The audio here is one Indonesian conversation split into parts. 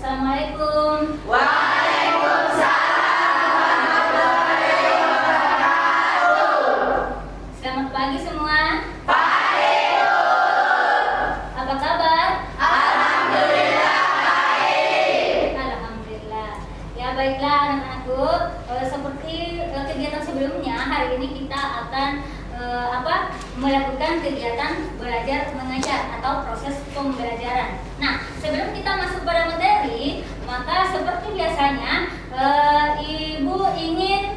Assalamualaikum. Waalaikumsalam warahmatullahi wabarakatuh. Selamat pagi semua. Pagi, Bu. Apa kabar? Alhamdulillah baik. Alhamdulillah. Ya baiklah anak-anakku. Seperti kegiatan sebelumnya, hari ini kita akan melakukan kegiatan belajar mengajar atau proses pembelajaran. Nah, sebelum kita masuk pada materi, maka seperti biasanya Ibu ingin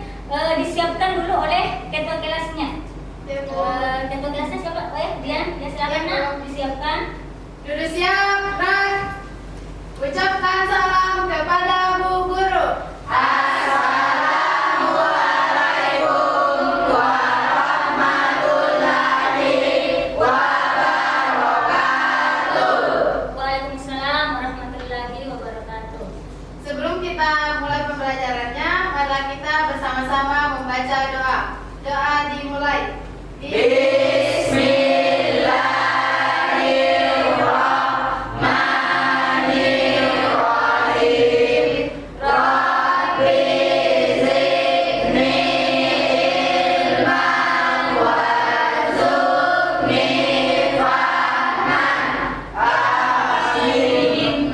disiapkan dulu oleh ketua kelasnya. Ketua kelasnya siapa? Dian, ya silakan Nak, disiapkan. Sudah siap, Nak? Ucapkan salam kepada Bu Guru. Assalamualaikum warahmatullahi wabarakatuh. Waalaikumsalam warahmatullahi wabarakatuh. Sebelum kita mulai pembelajarannya, marilah kita bersama-sama membaca doa. Doa dimulai. Bismillahirrahmanirrahim. Rabbi zidni ilman warzuqni fahman. Amin.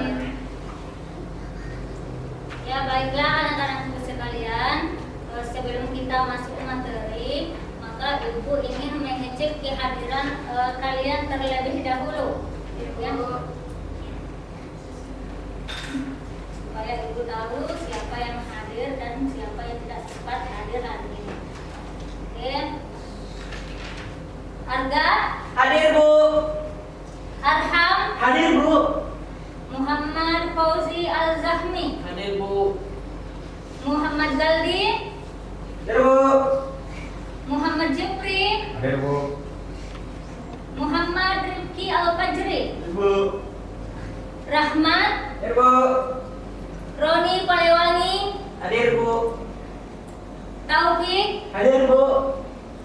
Ya baiklah anak-anakku sekalian, sebelum kita masuk ke materi, maka Ibu ingin mengecek kehadiran kalian terlebih dahulu, ya, supaya Ibu tahu siapa yang hadir dan siapa yang tidak sempat hadir hari ini. Oke, Arga, Hadir, Bu. Arham, Hadir, Bu. Muhammad Fauzi Al-Zahmi, Hadir, Bu. Muhammad Galdi, Hadir, Bu. Muhammad Jepri, Hadir, Bu. Muhammad Rifki Al-Fajri, Hadir, Bu. Rahmat, Hadir, Bu. Roni Palewangi, Hadir, Bu. Taufik, Hadir, Bu.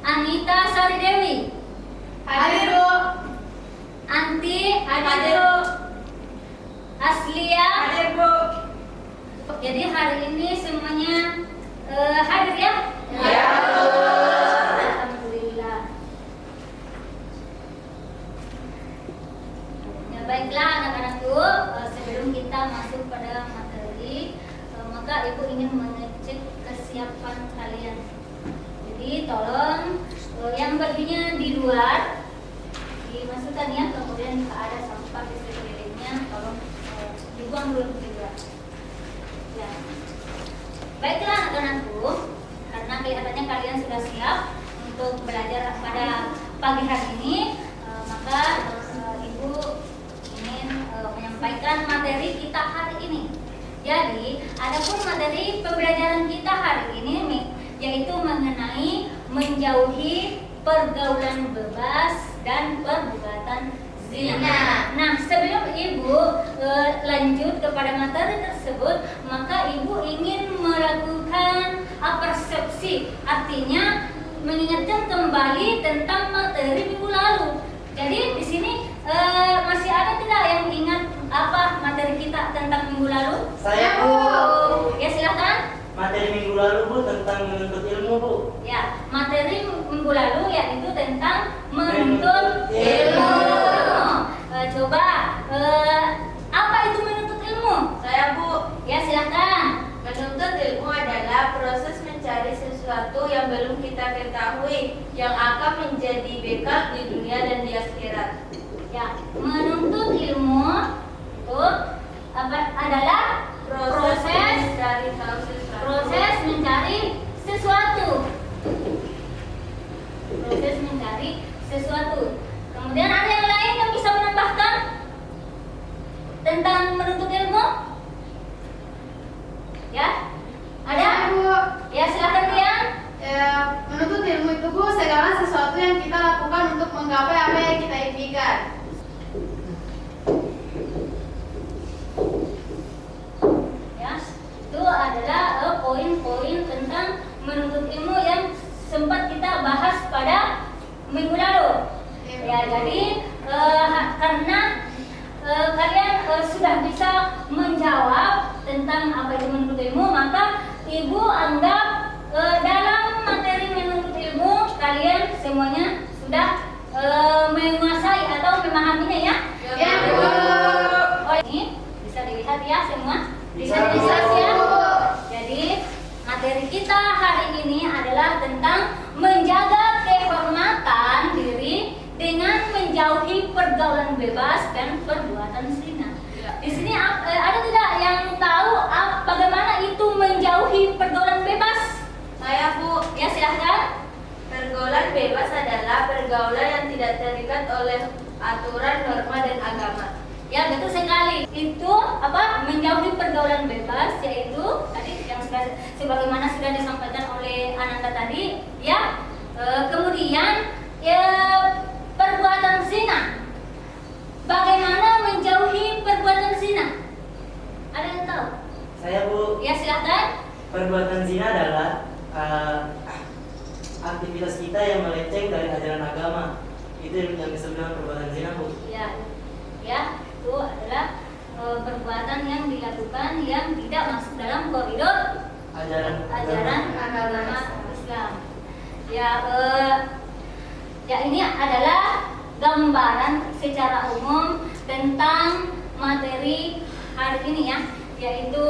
Anita Saridewi, Hadir, Bu. Anti, hadir, Aslia. Hadir, Bu. Jadi hari ini semuanya hadir ya? Ya, Bu. Alhamdulillah. Ya baiklah anak-anakku, sebelum kita masuk pada materi, maka Ibu ingin mengecek kesiapan kalian. Jadi tolong yang bajunya di luar dimasukkan ya, kemudian jika ada sampah di sekelilingnya tolong dibuang dulu juga. Ya. Baiklah anak-anakku, karena kelihatannya kalian sudah siap untuk belajar pada pagi hari ini, maka Ibu ingin menyampaikan materi kita hari ini. Jadi, adapun materi pembelajaran kita hari ini yaitu mengenai menjauhi pergaulan bebas dan perbuatan zina. Nah, sebelum Ibu lanjut kepada materi tersebut, maka Ibu ingin melakukan persepsi, artinya mengingatkan kembali tentang materi minggu lalu. Jadi di sini masih ada tidak yang ingat apa materi kita tentang minggu lalu? Saya, Bu. Ya silakan. Materi minggu lalu, Bu, tentang menuntut ilmu, Bu. Ya, materi minggu lalu yaitu tentang menuntut Ilmu. Coba apa itu menuntut ilmu? Saya, Bu. Ya silakan. Menuntut ilmu adalah proses mencari sesuatu yang belum kita ketahui, yang akan menjadi bekal di dunia dan di akhirat. Ya, menuntut ilmu itu adalah proses mencari tahu sesuatu. proses mencari sesuatu. Proses mencari sesuatu. Kemudian ada yang lain yang bisa menambahkan tentang menuntut ilmu? Ya? Ada? Bu. Ya silakan Dian. Menuntut ilmu itu, Bu, segala sesuatu yang kita lakukan untuk menggapai apa yang kita impikan. Ya, itu adalah poin-poin tentang menuntut ilmu yang sempat kita bahas pada minggu lalu. Ya, jadi karena kalian sudah bisa menjawab apa itu menuntut ilmu, maka ibu anggap dalam materi menuntut ilmu kalian semuanya sudah menguasai atau memahaminya ya? Ya, Bu. Oh, ini bisa dilihat ya semua? Bisa, dilihat Bu. ya? Jadi materi kita hari ini adalah tentang menjaga kehormatan diri dengan menjauhi pergaulan bebas dan perbuatan zina. Di sini ada tidak yang tahu bagaimana itu menjauhi pergaulan bebas? Saya, Bu. Ya silahkan. Pergaulan bebas adalah pergaulan yang tidak terikat oleh aturan, norma, dan agama. Ya betul sekali. Itu apa? Menjauhi pergaulan bebas, yaitu tadi yang sebagaimana sudah disampaikan oleh Ananda tadi, ya. Kemudian ya perbuatan zina. Bagaimana menjauhi perbuatan zina? Ada yang tahu? Saya, Bu. Ya silahkan. Perbuatan zina adalah aktivitas kita yang melenceng dari ajaran agama. Itu yang disebut dengan perbuatan zina, Bu. Ya, ya itu adalah perbuatan yang dilakukan yang tidak masuk dalam koridor Ajaran agama Islam. Ya, ya ini adalah gambaran secara umum tentang materi hari ini ya, yaitu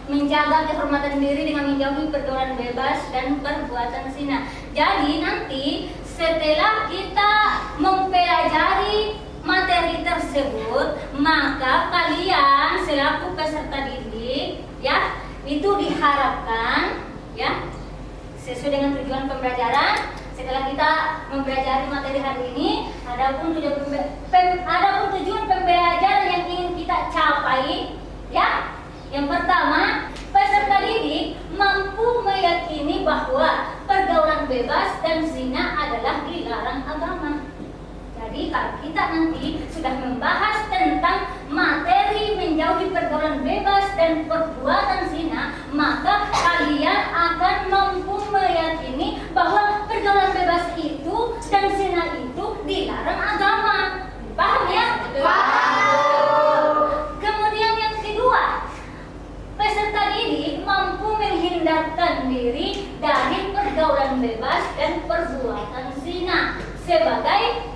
menjaga kehormatan diri dengan menjauhi pergaulan bebas dan perbuatan zina. Jadi nanti setelah kita mempelajari materi tersebut, maka kalian selaku peserta didik ya, itu diharapkan ya sesuai dengan tujuan pembelajaran. Setelah kita mempelajari materi hari ini, adapun tujuan pembelajaran yang ingin kita capai ya. Yang pertama, peserta didik mampu meyakini bahwa pergaulan bebas dan zina adalah dilarang agama. Jadi kalau kita nanti sudah membahas tentang materi menjauhi pergaulan bebas dan perbuatan zina, maka kalian akan mampu meyakini bahwa pergaulan bebas itu dan zina itu dilarang agama. Paham ya? Paham. Kemudian yang kedua, peserta didik mampu menghindarkan diri dari pergaulan bebas dan perbuatan zina sebagai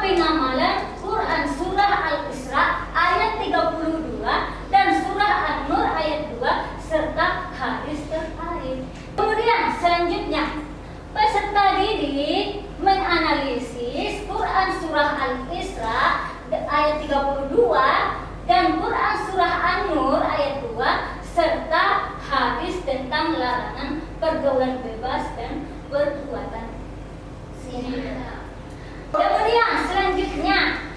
pengamalan Quran Surah Al-Isra ayat 32 dan Surah An-Nur ayat 2 serta hadis terkait. Kemudian selanjutnya, peserta didik menganalisis Quran Surah Al-Isra ayat 32 dan Quran Surah An-Nur ayat 2 serta hadis tentang larangan pergaulan bebas dan perbuatan zina. Kemudian selanjutnya,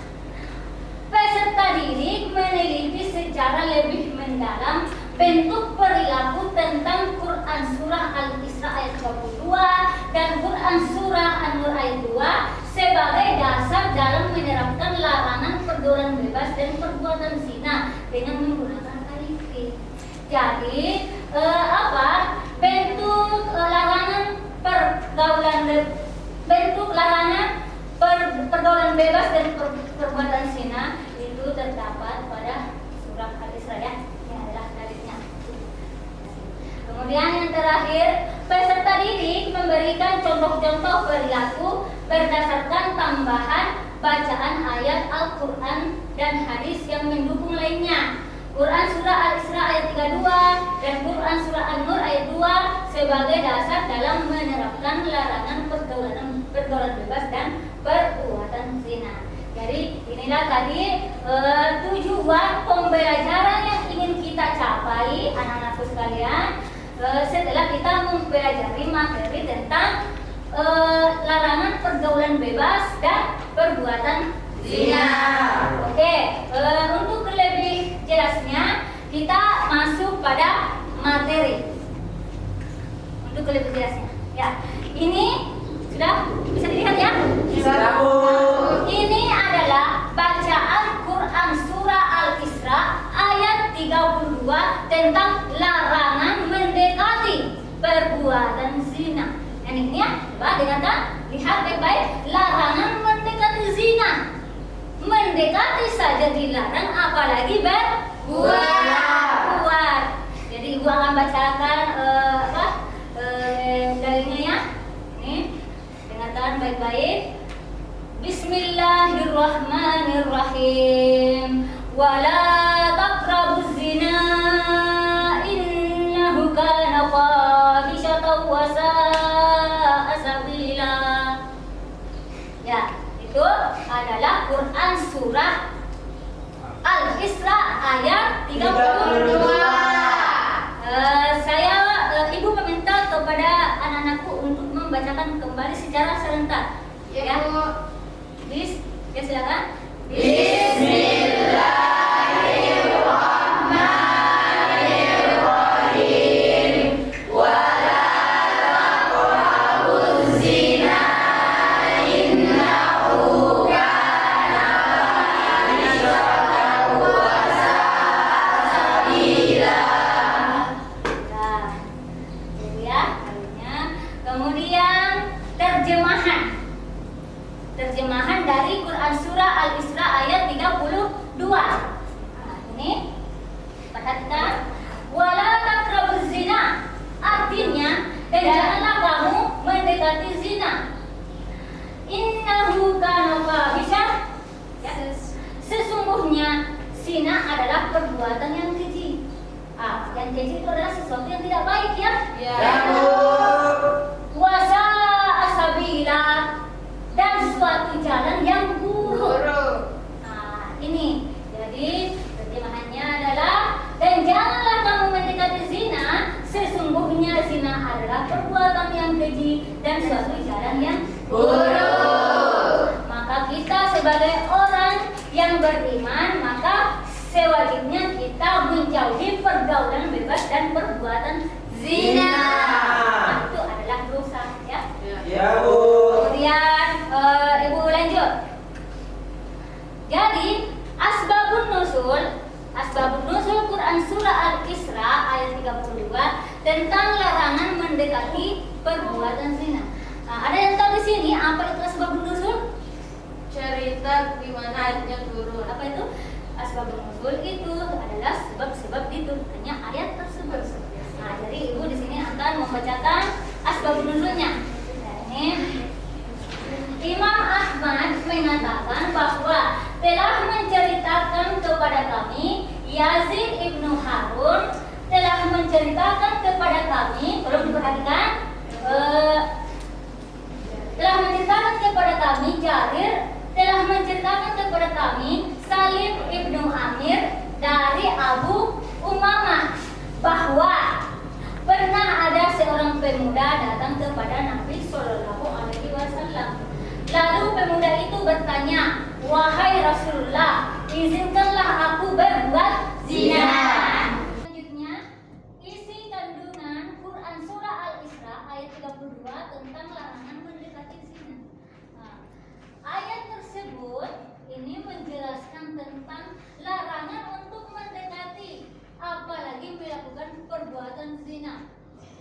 peserta didik meneliti secara lebih mendalam bentuk perilaku tentang Quran Surah Al-Isra ayat 22 dan Quran Surah An-Nur ayat 2 sebagai dasar dalam menerapkan larangan pergaulan bebas dan perbuatan zina dengan menggunakan KIV. Jadi bentuk larangan pergaulan bebas dan perbuatan zina itu terdapat pada surah Al-Isra ya. Ini adalah dalilnya. Kemudian yang terakhir, peserta didik memberikan contoh-contoh perilaku berdasarkan tambahan bacaan ayat Al-Quran dan hadis yang mendukung lainnya. Quran Surah Al-Isra ayat 32 dan Quran Surah An-Nur ayat 2 sebagai dasar dalam menerapkan larangan pergaulan bebas dan perbuatan zina. Jadi inilah tadi tujuan pembelajaran yang ingin kita capai anak-anakku sekalian setelah kita mempelajari materi tentang larangan pergaulan bebas dan perbuatan zina. Oke, untuk lebih jelasnya kita masuk pada materi. Untuk lebih jelasnya, ya ini sudah bisa dilihat ya? Bisa, Bu. Ini adalah bacaan Quran Surah Al-Isra ayat 32 tentang larangan mendekati perbuatan zina. Yang ini ya, coba dengarkan, lihat baik-baik. Larangan mendekati zina. Mendekati saja dilarang, apalagi berbuat bacakan dalilnya ya. Ini dengarkan baik-baik. Bismillahirrahmanirrahim. Wala taqrabuz zina innahu kana fahishatan wa sa'a sabila. Ya, itu adalah Quran surah Al-Isra ayat 32. Ibu meminta kepada anak-anakku untuk membacakan kembali secara serentak. Ya, ya silakan. Bismillahirrahmanirrahim. Wala taqrabuz zina innahu kana fahishatan wa sa'a sabila. Nah, itu ya ayatnya. Kemudian terjemahan dari Quran surah Al-Isra ayat 32. Nah, ini perhatikan. Wala taqrabuz zina, artinya dan janganlah kamu mendekati zina. Innahu kana fahisyah, ya. Sesungguhnya zina adalah perbuatan yang keji. Yang keji itu adalah sesuatu yang tidak baik ya. Wasa asabila, dan suatu jalan yang buruk. Nah, ini jadi terjemahannya adalah dan janganlah kamu mendekati zina, sesungguhnya zina adalah perbuatan yang keji dan suatu jalan yang buruk. Maka kita sebagai orang yang beriman, maka sewajibnya kita menjauhi pergaulan bebas dan perbuatan zina. Nah, itu adalah dosa ya. Ya, Bu. Kemudian Ibu lanjut. Jadi asbabun nuzul Quran surah Al-Isra ayat 32 tentang larangan mendekati perbuatan zina. Nah, ada yang tahu di sini apa itu asbabun nuzul? Cerita di mana ayatnya turun. Apa itu? Asbabun nuzul itu adalah sebab-sebab diturunkannya ayat tersebut. Nah, jadi Ibu di sini akan membacakan asbabun nuzulnya. Nah, ini Imam Ahmad mengatakan bahwa telah menceritakan kepada kami Yazid ibnu Harun telah menceritakan kepada kami, belum diperhatikan, telah menceritakan kepada kami Jarir telah menceritakan kepada kami Salim ibnu Amir dari Abu Umamah bahwa pernah ada seorang pemuda datang kepada Nabi Shallallahu Alaihi Wasallam. Lalu pemuda itu bertanya, wahai Rasulullah, izinkanlah aku berbuat zina. Selanjutnya, isi kandungan Quran surah Al-Isra ayat 32 tentang larangan mendekati zina. Nah, ayat tersebut ini menjelaskan tentang larangan untuk mendekati, apalagi melakukan perbuatan zina.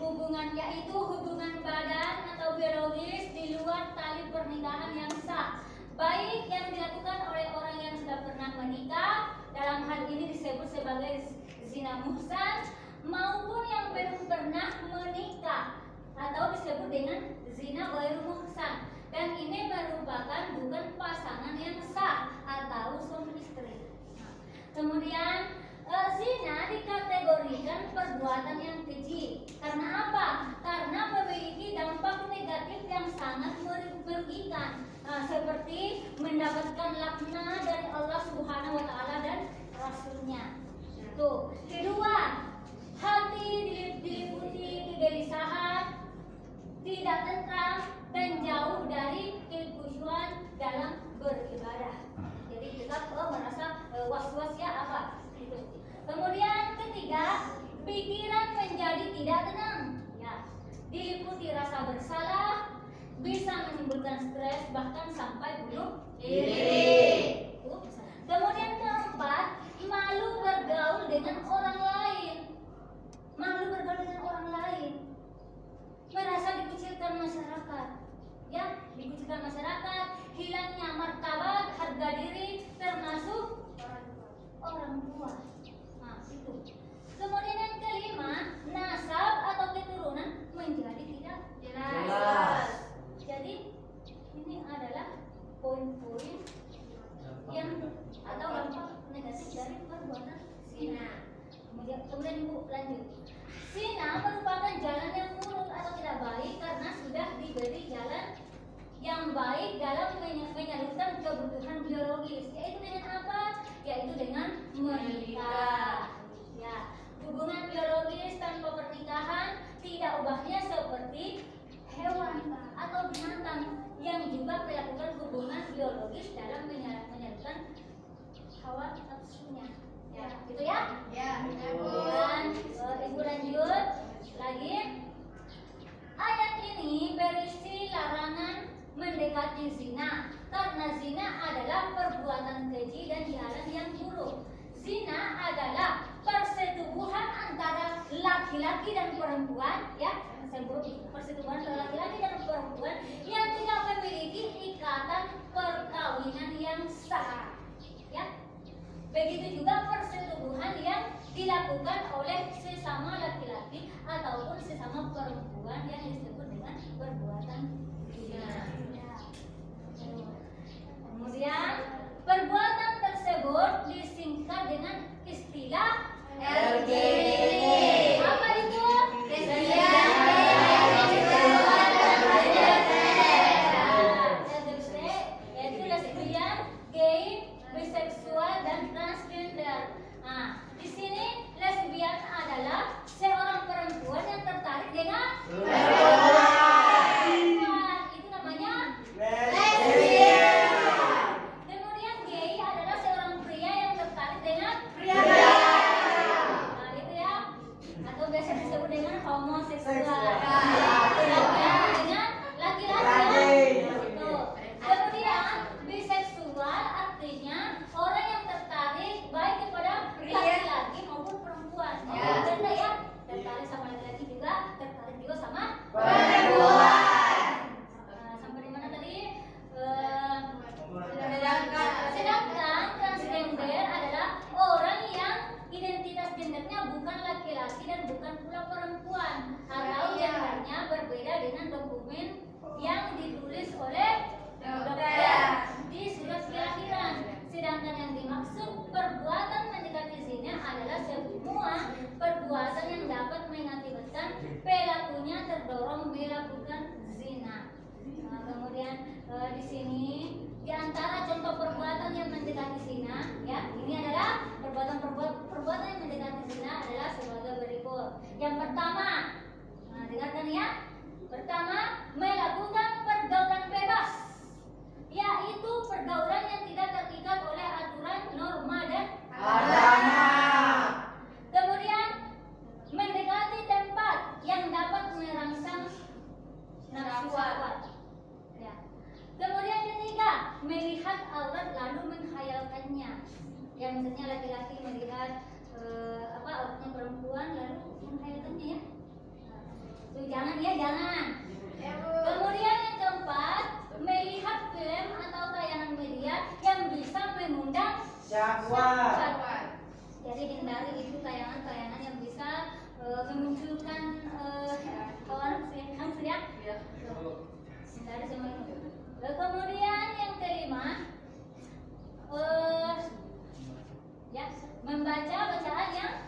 Hubungan yaitu hubungan badan atau biologis di luar tali pernikahan yang sah, baik yang dilakukan oleh orang yang sudah pernah menikah, dalam hal ini disebut sebagai zina muhsan, maupun yang belum pernah menikah atau disebut dengan zina ghairu muhsan, dan ini merupakan bukan pasangan yang sah atau suami istri. Kemudian zina dikategorikan perbuatan yang keji. Karena apa? Karena memiliki dampak negatif yang sangat merugikan, seperti mendapatkan laknat dari Allah Subhanahu wa taala dan Rasulnya. Itu. Kedua, hati diliputi kegelisahan, tidak tentram dan jauh dari kekhusyuan dalam beribadah. Jadi kita merasa was-was ya apa? Gitu. Kemudian ketiga, pikiran menjadi tidak tenang, ya, diliputi rasa bersalah, bisa menimbulkan stres bahkan sampai bunuh diri. Kemudian keempat, malu bergaul dengan orang lain, merasa dikucilkan masyarakat, ya, dikucilkan masyarakat, hilangnya martabat, harga diri, termasuk orang tua. Nah, itu. Kemudian yang kelima, Kemudian Ibu lanjut. Zina merupakan jalan yang buruk atau tidak baik karena sudah diberi jalan yang baik dalam menyalurkan kebutuhan biologis. Yaitu dengan apa? Yaitu dengan menikah. Ya, hubungan biologis tanpa pernikahan tidak ubahnya seperti hewan atau binatang yang juga melakukan hubungan biologis dalam menyalurkan hawa nafsunya. Ya, gitu ya? Ya. Dan Ibu lanjut lagi. Ayat ini berisi larangan mendekati zina karena zina adalah perbuatan keji dan jalan yang buruk. Zina adalah persetubuhan antara laki-laki dan perempuan, ya, persetubuhan antara laki-laki dan perempuan yang tidak memiliki ikatan perkawinan yang sah, ya. Begitu juga persetubuhan yang dilakukan oleh sesama laki-laki ataupun sesama perempuan yang disebut dengan perbuatan zina. Kemudian perbuatan tersebut disingkat dengan istilah LGBT. Apa itu? LGBT yaitu lesbian, gay, biseksual dan transgender. Nah, di sini lesbian adalah seorang perempuan yang tertarik dengan perempuan. Itu namanya Lesbian. Kemudian gay adalah seorang pria yang tertarik dengan Pria. Nah, itu ya. Atau biasa disebut dengan homoseksual. Seksual. Dengan laki-laki. Itu. Kemudian biseksual artinya orang yang tertarik baik kepada laki-laki maupun perempuan. Ya. Beda ya. Tertarik sama laki-laki juga, tertarik juga sama Perempuan. sampai di mana tadi? Sedangkan Transgender adalah orang yang identitas gendernya bukan laki-laki dan bukan pula perempuan atau gendernya berbeda dengan dokumen yang ditulis oleh dokter di surat kelahiran. Sedangkan yang dimaksud perbuatan mendekati zina adalah semua perbuatan yang dapat mengakibatkan pelakunya terdorong melakukan zina. Nah, kemudian di sini di antara contoh perbuatan yang mendekati zina, ya, ini adalah perbuatan yang mendekati zina adalah sebagai berikut. Yang pertama, nah, dengarkan ya. Pertama, melakukan pergaulan bebas, yaitu pergaulan yang tidak terikat oleh aturan, norma dan Agama. Kemudian mendekati tempat yang dapat merangsang nafsu syahwat. Ya. Kemudian ketiga, melihat aurat lalu menghayalkannya. Ya, misalnya laki-laki melihat auratnya perempuan lalu menghayalkannya, ya. Tuh, jangan ya, jangan. Kemudian yang keempat, melihat film atau tayangan media yang bisa mengundang Syahwat. Jadi hindari itu tayangan-tayangan yang bisa memunculkan hawa nafsu ya. Hindari semua itu. Kemudian yang kelima, ya, membaca bacaan yang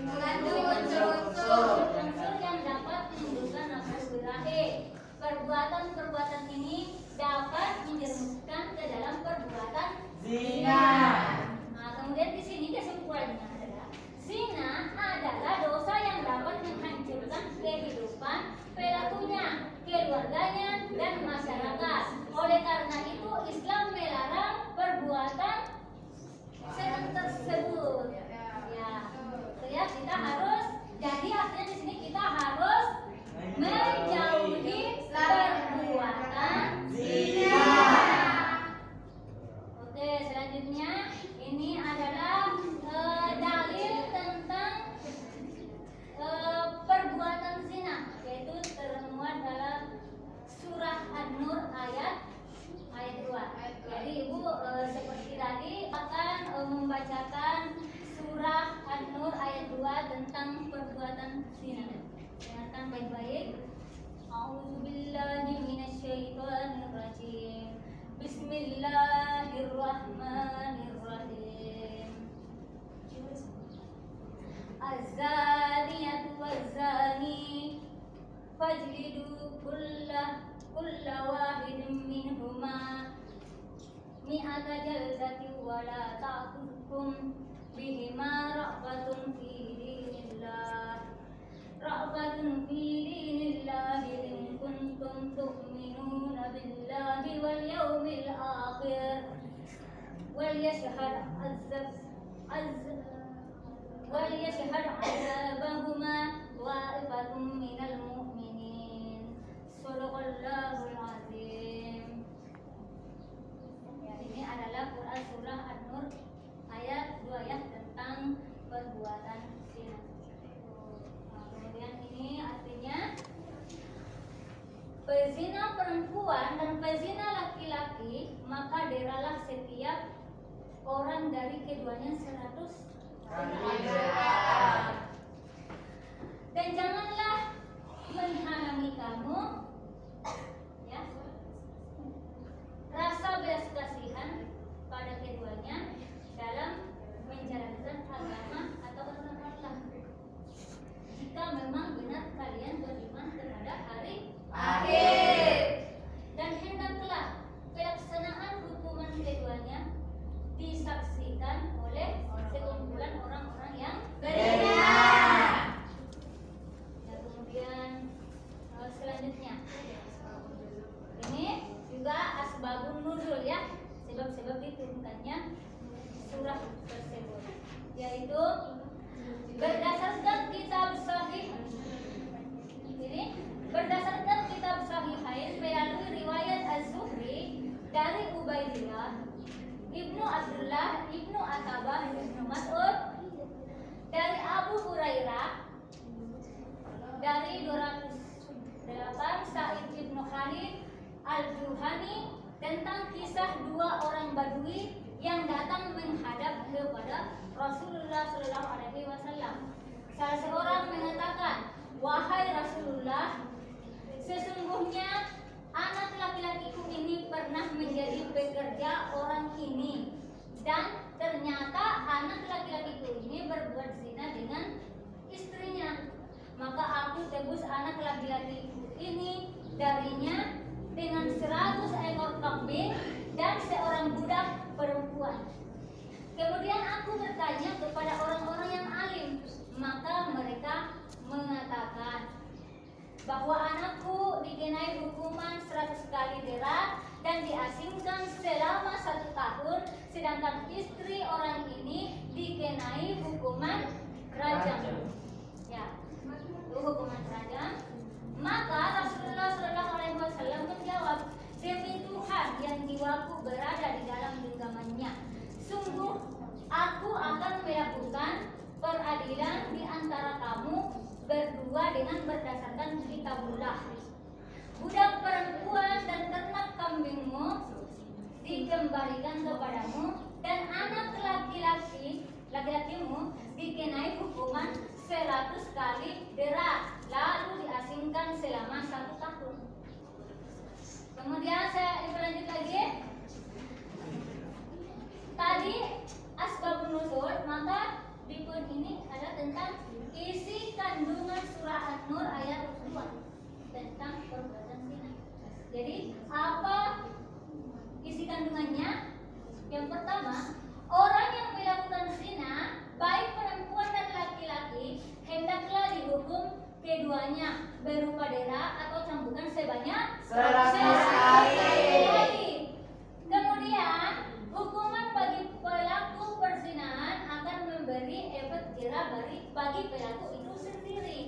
mengandung unsur-unsur yang dapat menimbulkan nafsu birahi. Perbuatan-perbuatan ini dapat menjerumuskan ke dalam perbuatan Zina. Nah, kemudian di sini kesimpulannya adalah zina adalah dosa yang dapat menghancurkan kehidupan pelakunya, keluarganya, dan masyarakat. Oleh karena itu, Islam melarang perbuatan tersebut. Ya, kita harus. Jadi artinya di sini kita harus menjauhi perbuatan Zina. Oke, selanjutnya ini adalah dalil tentang perbuatan zina, yaitu termuat dalam surah An-Nur ayat 2. Jadi Ibu seperti tadi akan membacakan surah An-Nur ayat 2 tentang perbuatan zina. Dengarkan baik-baik. A'udzubillahi minasyaitonirrajim. Bismillahirrahmanirrahim. fajlidu kulla wahidin minhuma mi'ata jaldatin wa la ta'khudhukum bihima ra'fatun fi dinillah in kuntum tu'minuna billahi wal yawmil akhir وليشهد عذابهما طائفة من المؤمنين. Shadaqallahul azim. Ya, ini adalah Quran surah An-Nur ayat 2 ya, tentang perbuatan zina. Nah, kemudian ini artinya pezina perempuan dan pezina laki-laki, maka deralah setiap orang dari keduanya 100 kali. Dan janganlah menghalangi kamu ya rasa belas kasihan pada keduanya dalam menjalankan agama atau agama Allah, jika memang benar kalian beriman terhadap hari akhir. Dan hendaklah pelaksanaan hukuman keduanya disaksikan oleh sekumpulan orang-orang yang beriman. Dan kemudian selanjutnya ini juga asbabun nuzul ya, sebab-sebab diturunkannya surah tersebut, yaitu berdasarkan kitab sahih. Ini berdasarkan kitab sahihain melalui riwayat Az-Zuhri dari Ubaidillah Ibnu Abdullah, Ibnu Atabah, Ibnu Mas'ud, dari Abu Hurairah, dari 208 Sa'id Ibnu Khalid Al-Juhani tentang kisah 2 orang Badui yang datang menghadap kepada Rasulullah SAW. Salah seorang mengatakan, "Wahai Rasulullah, sesungguhnya anak laki-lakiku ini pernah menjadi pekerja orang ini, dan ternyata anak laki-lakiku ini berbuat zina dengan istrinya. Maka aku tebus anak laki-lakiku ini darinya dengan 100 ekor kambing dan seorang budak perempuan. Kemudian aku bertanya kepada orang-orang yang alim, maka mereka mengatakan bahwa anakku dikenai hukuman 100 kali derat dan diasingkan selama 1 tahun, sedangkan istri orang ini dikenai hukuman rajam." Ya, itu hukuman rajam. Maka Rasulullah SAW menjawab, "Demi Tuhan yang jiwaku berada di dalam genggamannya, sungguh aku akan melakukan peradilan di antara kamu berdua dengan berdasarkan kitabullah. Budak perempuan dan ternak kambingmu dikembalikan kepadamu, dan anak laki-lakimu dikenai hukuman 100 kali derat, lalu diasingkan selama 1 tahun." Kemudian saya lanjut lagi. Tadi asbabun nuzul, maka di poin ini ada tentang isi kandungan surah An-Nur ayat 2 tentang perbuatan zina. Jadi apa isi kandungannya? Yang pertama, orang yang melakukan zina, baik perempuan dan laki-laki, hendaklah dihukum keduanya berupa dera atau cambukan sebanyak 100 kali. Kemudian hukuman bagi pelaku perzinahan akan memberi efek jera bagi pelaku itu sendiri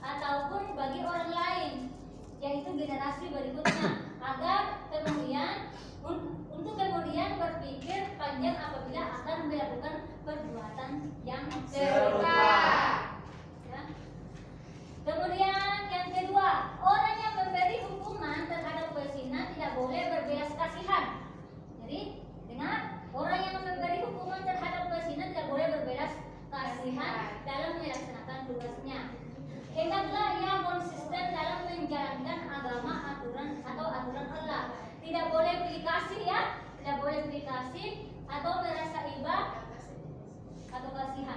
ataupun bagi orang lain, yaitu generasi berikutnya, agar kemudian untuk kemudian berpikir panjang apabila akan melakukan perbuatan yang serupa. Ya. Kemudian yang kedua, orang yang memberi hukuman terhadap pezina tidak boleh berbelas kasihan. Jadi dengar, orang yang memberi hukuman terhadap pezina tidak boleh berbelas kasihan dalam melaksanakan tugasnya. Hendaklah ia konsisten dalam menjalankan agama, aturan Allah. Tidak boleh pilih kasih ya, tidak boleh pilih kasih atau merasa iba atau kasihan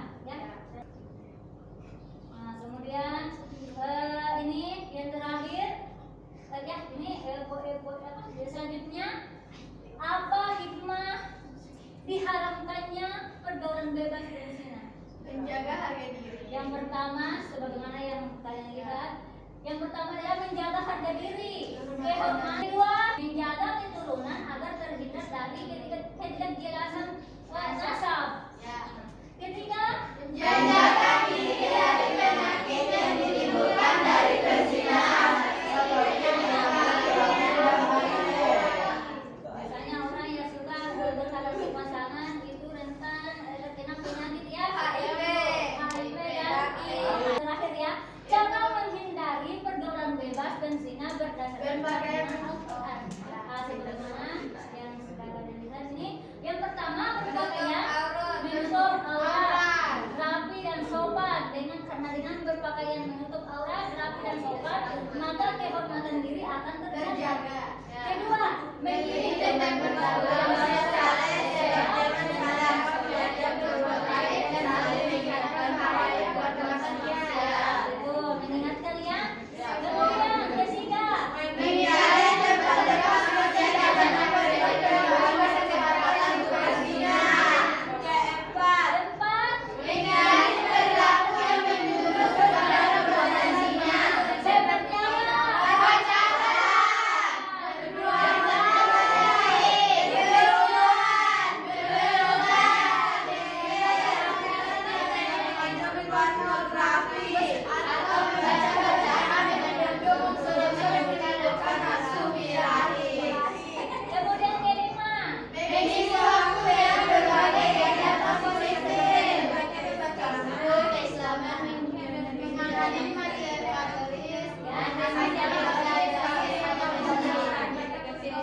pertama, sebagaimana yang kalian lihat, yang pertama adalah menjaga harga diri. Kehormatan. Kedua, menjaga keturunan agar terhindar dari ketidakjelasan nasab. Ketiga, Menjaga diri dari penyakit yang ditimbulkan dari perzinahan seperti biasanya orang yang suka berrelasi pasangan itu rentan terkena penyakit ya HIV dan AIDS. Terakhir ya, jangan menghindari pergaulan bebas dan zina berdasarkan Berbagai Al-Quran. Sebagaimana yang sudah kalian lihat ini, yang pertama berpakaian menutup aurat, rapi dan sopan. Karena dengan berpakaian menutup aurat, rapi dan sopan, maka kehormatan diri akan terjaga. Kedua, memilih teman bergaul yang saleh seperti mensadarkan belajar berbuat baik dan saling mengingatkan para yang berdosa. Mengingatkan ya. Kemudian ketiga, menghindari tempat dekat berzina dan memberikan peluang kesempatan untuk berzina. keempat, Menghindari perilaku yang menjurus kepada perbuatan zina seperti pacaran, berbuat baik, berhubungan, berbuat pornografi atau membaca bacaan dengan bentuk unsur-unsur yang mengandungkan nafsu birahi. kemudian kelima, Mengisi waktu yang berbagai kegiatan positif. Keislaman menangani materialis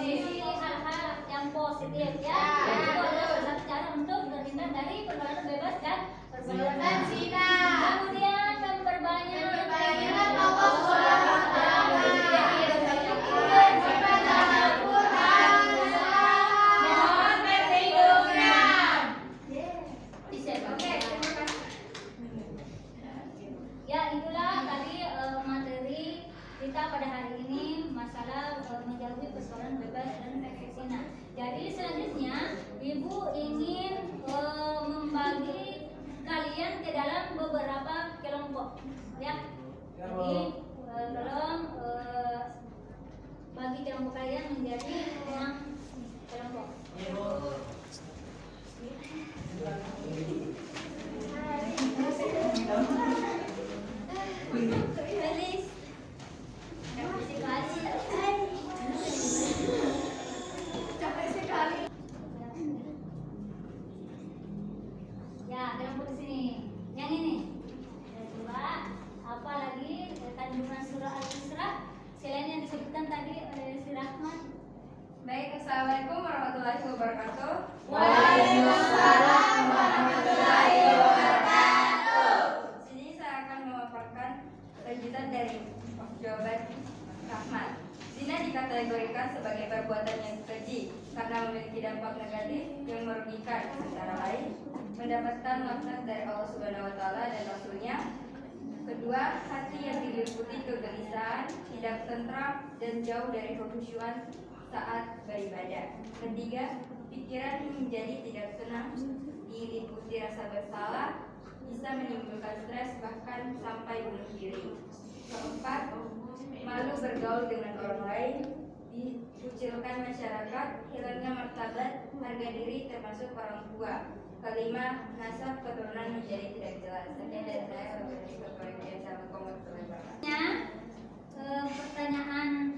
sisi hal-hal yang positif ya. Itu adalah salah satu cara untuk terhindar dari pergaulan bebas dan perbuatan zina. Kemudian memperbanyak Tokoh sekolah agama, membaca Al-Quran, mohon perlindungan. Ya, itulah tadi materi kita pada hari ini masalah menjauhi persoalan bebas dan zina. Jadi selanjutnya Ibu ingin membagi kalian ke dalam beberapa kelompok, ya. Jadi tolong bagi kelompok kalian menjadi 6 kelompok. Ya, kelompok di sini. Yang ini. Yang kedua, apa lagi kandungan surah Al-Isra selain yang disebutkan tadi oleh si Rahman? Baik, Assalamualaikum warahmatullahi wabarakatuh. Waalaikumsalam warahmatullahi wabarakatuh. Di sini saya akan memaparkan lanjutan dari jawaban Rahman. Zina dikategorikan sebagai perbuatan yang keji karena memiliki dampak negatif yang merugikan, antara lain mendapatkan laknat dari Allah Subhanahu wa taala dan Rasul-Nya. Kedua, hati yang diliputi kegelisahan, tidak tentram dan jauh dari kekhusyuan saat beribadah. Ketiga, pikiran menjadi tidak tenang, diliputi rasa bersalah, bisa menimbulkan stres bahkan sampai bunuh diri. Keempat, malu bergaul dengan orang lain, dikucilkan masyarakat, hilangnya martabat, harga diri termasuk orang tua. Kelima, nasab keturunan menjadi tidak jelas. Sekian dari saya. Assalamualaikum warahmatullahi wabarakatuh. Pertanyaan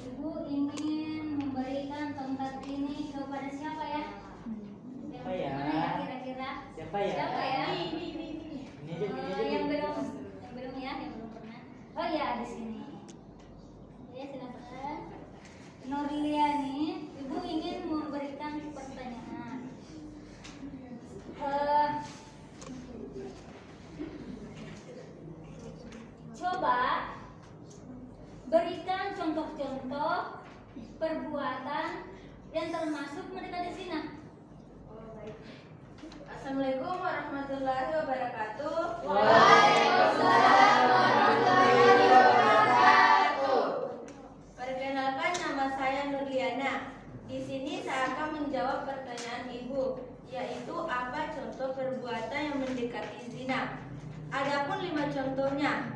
Ibu ingin memberikan tongkat ini kepada siapa ya? Siapa ya? Mana ya kira-kira? Siapa ya? Siapa ya? Ini aja, ini aja. Yang belum ya, yang belum pernah. Oh ya, di sini. Ya, silakan. Norliani, Ibu ingin memberikan pertanyaan. Coba berikan contoh-contoh perbuatan yang termasuk mendekati zina. Assalamualaikum warahmatullahi wabarakatuh. Waalaikumsalam warahmatullahi wabarakatuh. Perkenalkan, nama saya Nurliana. Di sini saya akan menjawab pertanyaan Ibu yaitu apa contoh perbuatan yang mendekati zina. Adapun 5 contohnya.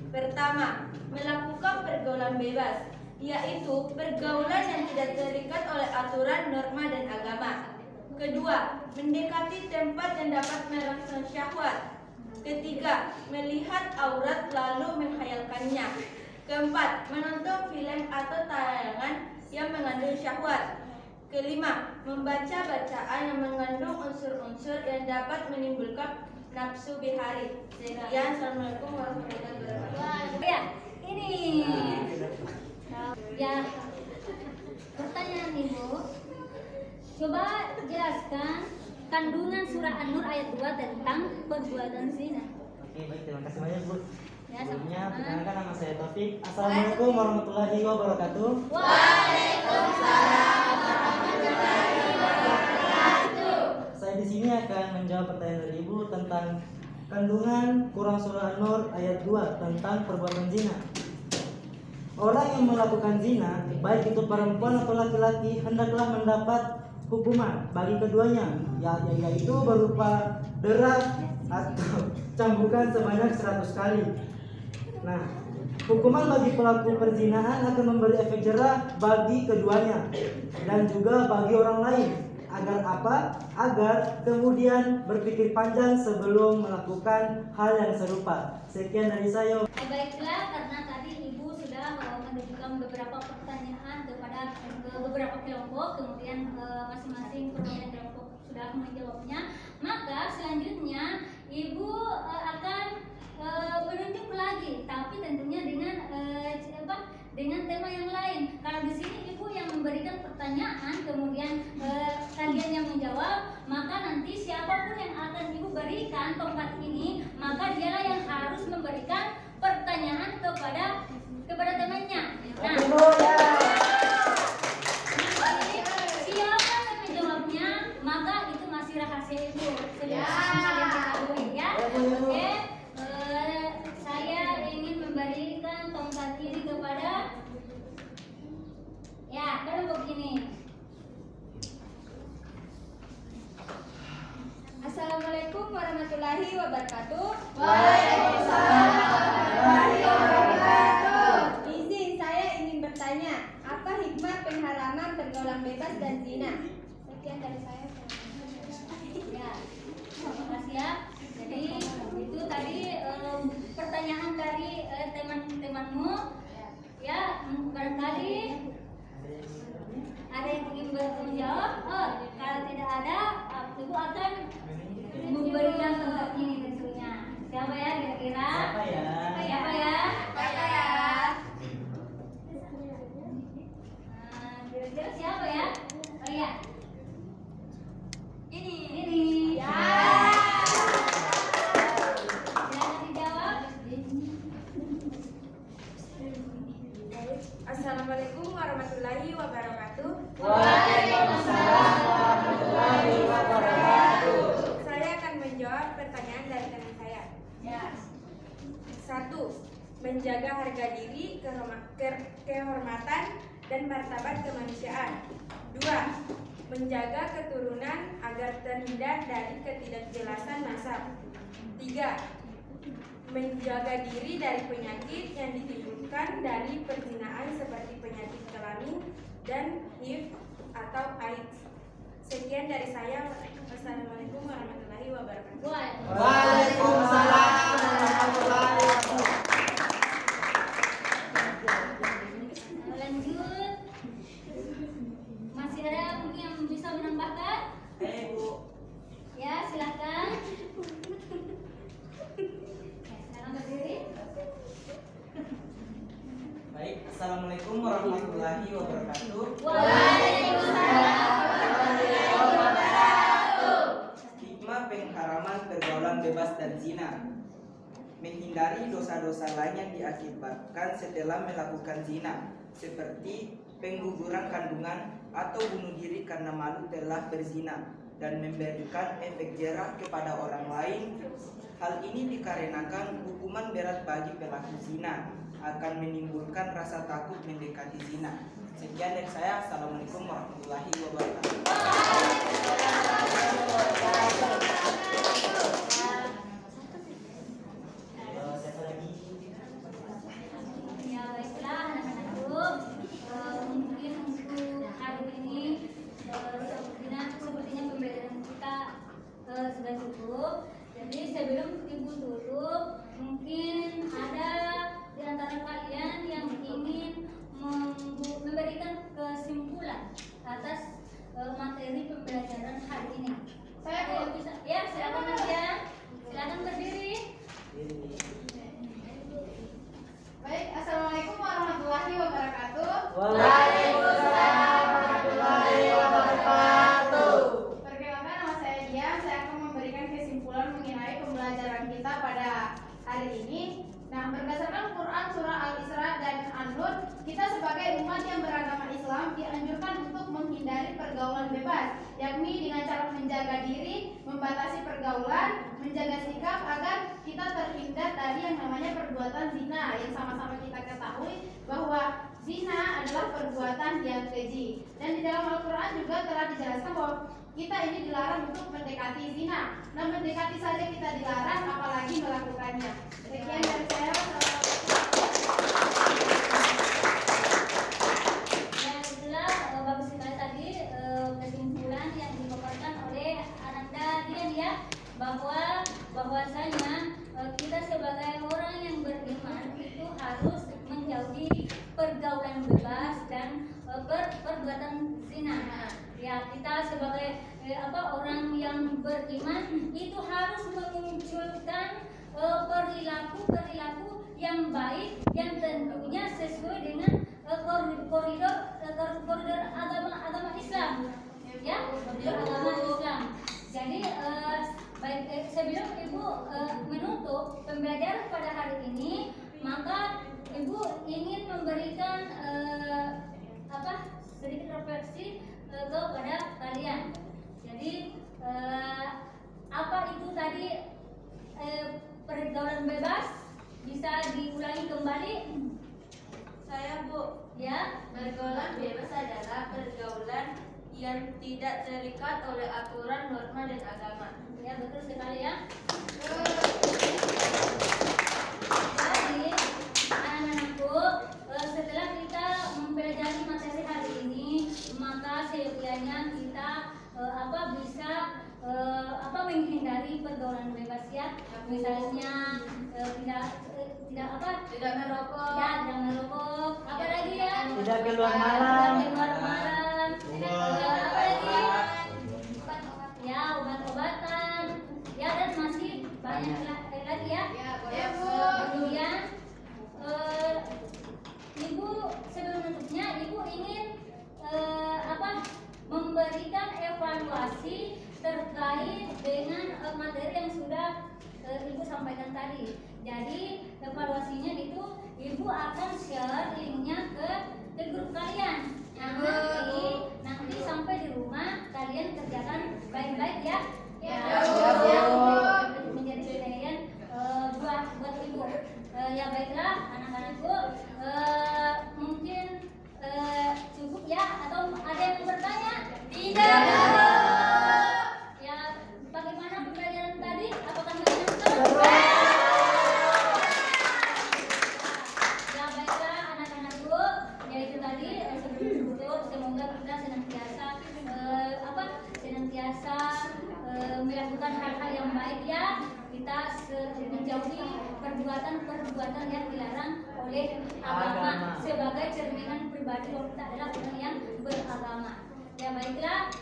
Pertama, melakukan pergaulan bebas, yaitu pergaulan yang tidak terikat oleh aturan, norma, dan agama. Kedua, mendekati tempat yang dapat merangsang syahwat. Ketiga, melihat aurat lalu menghayalkannya. Keempat, menonton film atau tayangan yang mengandung syahwat. Kelima, membaca bacaan yang mengandung unsur-unsur yang dapat menimbulkan nafsu bihari. Sekian, assalamualaikum warahmatullahi wabarakatuh. Ya, ini. Ya, pertanyaan Ibu. Coba jelaskan kandungan surah An-Nur ayat 2 tentang perbuatan zina. Oke, baik, terima kasih banyak Bu. Ya, Sebelumnya, sama-sama. perkenalkan nama saya Taufik. Assalamualaikum warahmatullahi wabarakatuh. Waalaikumsalam warahmatullahi wabarakatuh. Saya di sini akan menjawab pertanyaan dari Ibu tentang kandungan Quran surah An-Nur ayat 2 tentang perbuatan zina. Orang yang melakukan zina, baik itu perempuan atau laki-laki, hendaklah mendapat hukuman bagi keduanya, yaitu berupa derak atau cambukan sebanyak 100 kali. Nah, hukuman bagi pelaku perzinahan akan memberi efek jerah bagi keduanya dan juga bagi orang lain. Agar apa? Agar kemudian berpikir panjang sebelum melakukan hal yang serupa. Sekian dari saya. Baiklah, karena tadi Ibu sudah menunjukkan beberapa pertanyaan kepada beberapa kelompok, kemudian masing-masing kelompok sudah menjawabnya. Maka selanjutnya Ibu akan menunjuk lagi, tapi tentunya dengan tema yang lain. Kalau di sini Ibu yang memberikan pertanyaan, kemudian kalian yang menjawab, maka nanti siapapun yang akan Ibu berikan tongkat ini, maka dialah yang harus memberikan pertanyaan kepada temannya. Nah, siapa yang menjawabnya, maka itu masih rahasia Ibu. Kalian ketahui ya. Oke, saya ingin memberikan tongkat ini kepada kelompok ini. Assalamualaikum warahmatullahi wabarakatuh. Waalaikumsalam warahmatullahi wabarakatuh. Izin, saya ingin bertanya, apa hikmah pengharaman pergaulan bebas dan zina? Sekian dari saya. Ya, terima kasih ya. Jadi itu tadi pertanyaan dari teman-temanmu. Ya, barangkali ada yang ingin menjawab. Kalau tidak ada, Ibu akan memberikan tempat ini tentunya. Siapa ya kira-kira? Siapa ya? Siapa ya? Kira-kira siapa ya? Oh iya. Ini. Ya. Silakan dijawab. Assalamualaikum warahmatullahi wabarakatuh. Waalaikumsalam warahmatullahi wabarakatuh. Saya akan menjawab pertanyaan dari teman saya. Ya. 1. Menjaga harga diri, kehormatan, dan martabat kemanusiaan. 2. Menjaga keturunan agar terhindar dari ketidakjelasan nasab. 3. Menjaga diri dari penyakit yang ditimbulkan dari perzinahan seperti penyakit kelamin dan HIV atau AIDS. Sekian dari saya. Wassalamualaikum warahmatullahi wabarakatuh. Waalaikumsalam warahmatullahi wabarakatuh. Lanjut. Masih ada mungkin yang bisa menambahkan? Bu. Ya, silakan. Sekarang berdiri. Baik, Assalamualaikum warahmatullahi wabarakatuh. Waalaikumsalam. Hikmah pengharaman pergaulan bebas dan zina. Menghindari dosa-dosa lain yang diakibatkan setelah melakukan zina, seperti pengguguran kandungan atau bunuh diri karena malu telah berzina, dan memberikan efek jerah kepada orang lain. Hal ini dikarenakan hukuman berat bagi pelaku zina akan menimbulkan rasa takut mendekati zina. Sekian dari saya. Assalamualaikum warahmatullahi wabarakatuh. sudah cukup. Jadi sebelum ibu tutup, mungkin ada di antara kalian yang ingin memberikan kesimpulan atas materi pembelajaran hari ini. Saya Bu. Bisa, ya silakan aja, silakan berdiri. Baik, assalamualaikum warahmatullahi wabarakatuh. Waalaikumsalam warahmatullahi wabarakatuh. Perkenalkan, nama saya Dian. Saya akan memberikan kesimpulan mengenai pembelajaran kita pada hari ini. Nah, berdasarkan Quran surah Al-Isra dan An-Nur, kita sebagai umat yang beragama Islam dianjurkan untuk menghindari pergaulan bebas, yakni dengan cara menjaga diri, membatasi pergaulan, menjaga sikap agar kita terhindar dari yang namanya perbuatan zina, yang sama-sama kita ketahui bahwa zina adalah perbuatan yang keji. Dan di dalam Al-Quran juga telah dijelaskan bahwa kita ini dilarang untuk mendekati zina. Nah, mendekati saja kita dilarang, apalagi melakukannya. Sekian dari saya. Ya, itulah bagus sekali tadi kesimpulan yang dipaparkan oleh Ananda Dian ya, bahwasanya kita sebagai orang yang beriman itu harus menjauhi pergaulan bebas dan perbuatan zina. Ya, kita sebagai orang yang beriman itu harus memunculkan perilaku yang baik yang tentunya sesuai dengan koridor agama Islam. Ya, koridor agama Islam. Jadi sebelum Ibu menutup pembelajaran pada hari ini, maka Ibu ingin memberikan sedikit refleksi kepada kalian. Jadi apa itu tadi pergaulan bebas? Bisa diulangi kembali? Saya Bu, Ya. pergaulan bebas adalah pergaulan yang tidak terikat oleh aturan, norma, dan agama. Ya, betul sekali ya. Jadi anak-anakku, setelah kita mempelajari materi hari ini, maka seyogyanya kita bisa menghindari pergaulan bebas ya. Misalnya Tidak merokok. Ya, tidak merokok. Apa lagi ya? Tidak keluar malam. Tidak keluar malam. Apa lagi? Ya, obat-obatan. Ya, dan masih banyak lagi ya. Ya, Bu. Kemudian Ibu sebelum menutupnya, Ibu ingin memberikan evaluasi terkait dengan materi yang sudah Ibu sampaikan tadi. Jadi evaluasinya itu Ibu akan share linknya ke grup kalian. Nanti sampai di rumah kalian kerjakan baik-baik ya. Ya, Bu. Menjadi penilaian buat Ibu. Ya baiklah anak-anakku, mungkin cukup ya, atau ada yang bertanya? Tidak. Ya, bagaimana pembelajaran tadi? Apakah menyenangkan? Ya baiklah anak-anakku, ya itu tadi sebelum ditutup, semoga kita senantiasa melakukan hal-hal yang baik ya. Kita menjauhi perbuatan yang dilarang oleh agama sebagai cerminan pribadi bahwa kita adalah orang yang beragama. Ya baiklah,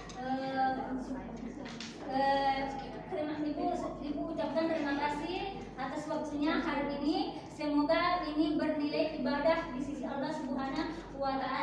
Ibu ucapkan terima kasih atas waktunya hari ini. Semoga ini bernilai ibadah di sisi Allah Subhanahu wa Ta'ala.